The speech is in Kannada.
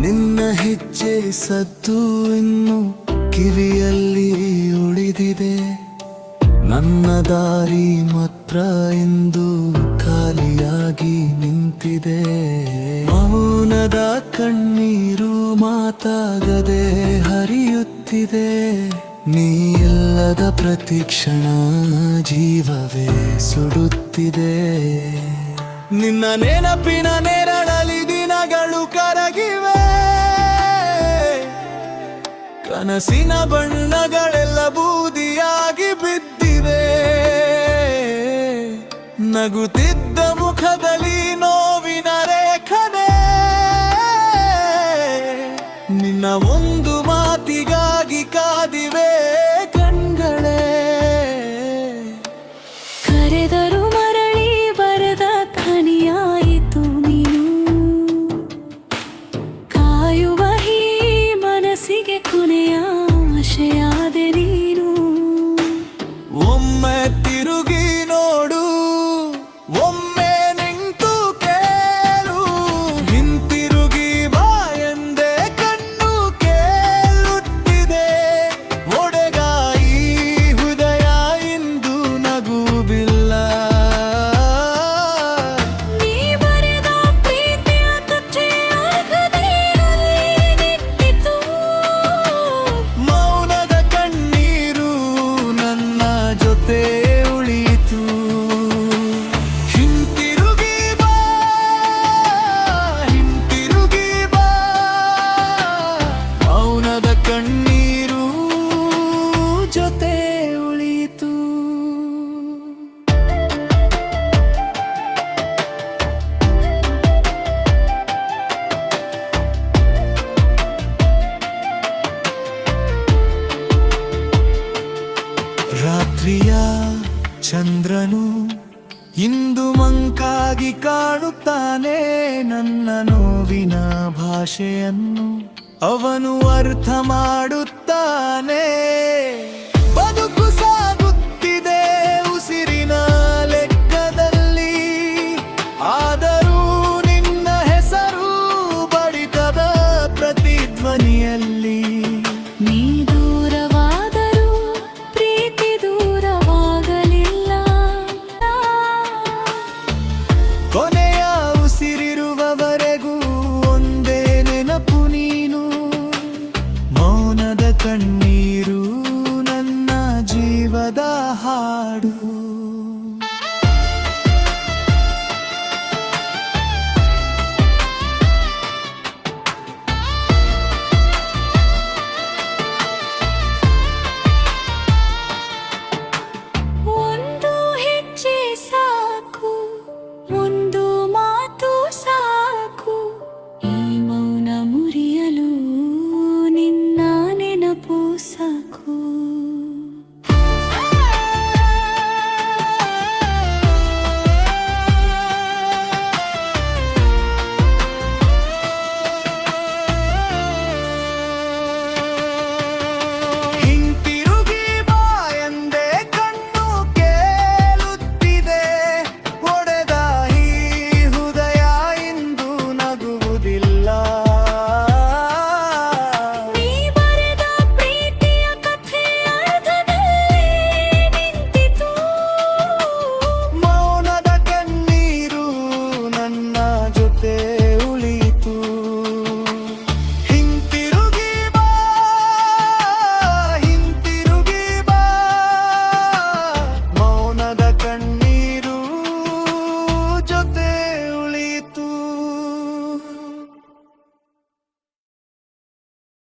ನಿನ್ನ ಹೆಜ್ಜೆ ಸದ್ದು ಇನ್ನು ಕಿವಿಯಲ್ಲಿ ಉಳಿದಿದೆ. ನನ್ನ ದಾರಿ ಮಾತ್ರ ಇಂದು ಖಾಲಿಯಾಗಿ ನಿಂತಿದೆ. ಮೌನದ ಕಣ್ಣೀರು ಮಾತಾಗದೆ ಹರಿಯುತ್ತಿದೆ. ನೀ ಇಲ್ಲದ ಪ್ರತಿಕ್ಷಣ ಜೀವವೇ ಸುಡುತ್ತಿದೆ. ನಿನ್ನ ನೆನಪಿನ ನೆರಳಲಿ ದಿನಗಳು ಕರಗಿವೆ. ಕನಸಿನ ಬಣ್ಣಗಳೆಲ್ಲ ಬೂದಿಯಾಗಿ ಬಿದ್ದಿವೆ. ನಗುತ್ತಿದ್ದ ಮುಖದಲ್ಲಿ ನೋವಿನ ರೇಖನೆ. ನಿನ್ನ ಒಂದು ಮಾತಿಗಾಗಿ ಕಾದಿವೆ ಕಣ್ಗಳೇ. ಕರೆದರು ಮರಳಿ ಬರದ ಖನಿಯಾಯಿತು ನೀನು. ಕಾಯುವ ಈ ಮನಸ್ಸಿಗೆ ಕೊನೆಯ ಆಶೆಯಾದೆ ನೀನು. ಒಮ್ಮೆ ತಿರುಗಿ ನೋಡು, ಒಮ್ಮೆ ನಿಂತು ಕೇಳು. ಹಿಂತಿರುಗಿ ಬಾ ಎಂದೇ ಕಣ್ಣು ಕೇಳುತ್ತಿದೆ. ಒಡೆಗಾಯಿ ಹೃದಯ ಇಂದು ನಗುವಿಲ್ಲ. ನೀ ಬರೆದ ಪ್ರೀತಿಯ ಕಥೆಯಾಗದೆ ನಿಂತಿತು. ಮೌನದ ಕಣ್ಣೀರು ನನ್ನ ಜೊತೆ ಉಳಿಯಿತು. ಹಿಂತಿರುಗಿ ಬಾ, ಹಿಂತಿರುಗಿ ಬಾ. ಮೌನದ ಕಣ್ಣೀರು ಜೊತೆ ಉಳಿಯಿತು. ರಾತ್ರಿಯ ಚಂದ್ರನು ಇಂದು ಮಂಕಾಗಿ ಕಾಣುತ್ತಾನೆ. ನನ್ನ ನೋವಿನ ಭಾಷೆಯನ್ನು ಅವನು ಅರ್ಥ ಮಾಡುತ್ತಾನೆ. ಬದುಕು ಸಾಗುತ್ತಿದೆ ಉಸಿರಿನ ಲೆಕ್ಕದಲ್ಲಿ. ಆದರೂ ನಿನ್ನ ಹೆಸರು ಬಡಿತದ ಪ್ರತಿಧ್ವನಿಯಲ್ಲಿ. ನೀ ದೂರವಾದರೂ ಪ್ರೀತಿ ದೂರವಾಗಲಿಲ್ಲ. ಕೊನೆಯ ಉಸಿರಿರುವವರೆಗೂ ಒಂದೇ ನೆನಪು ನೀನು. ಮೌನದ ಕಣ್ಣು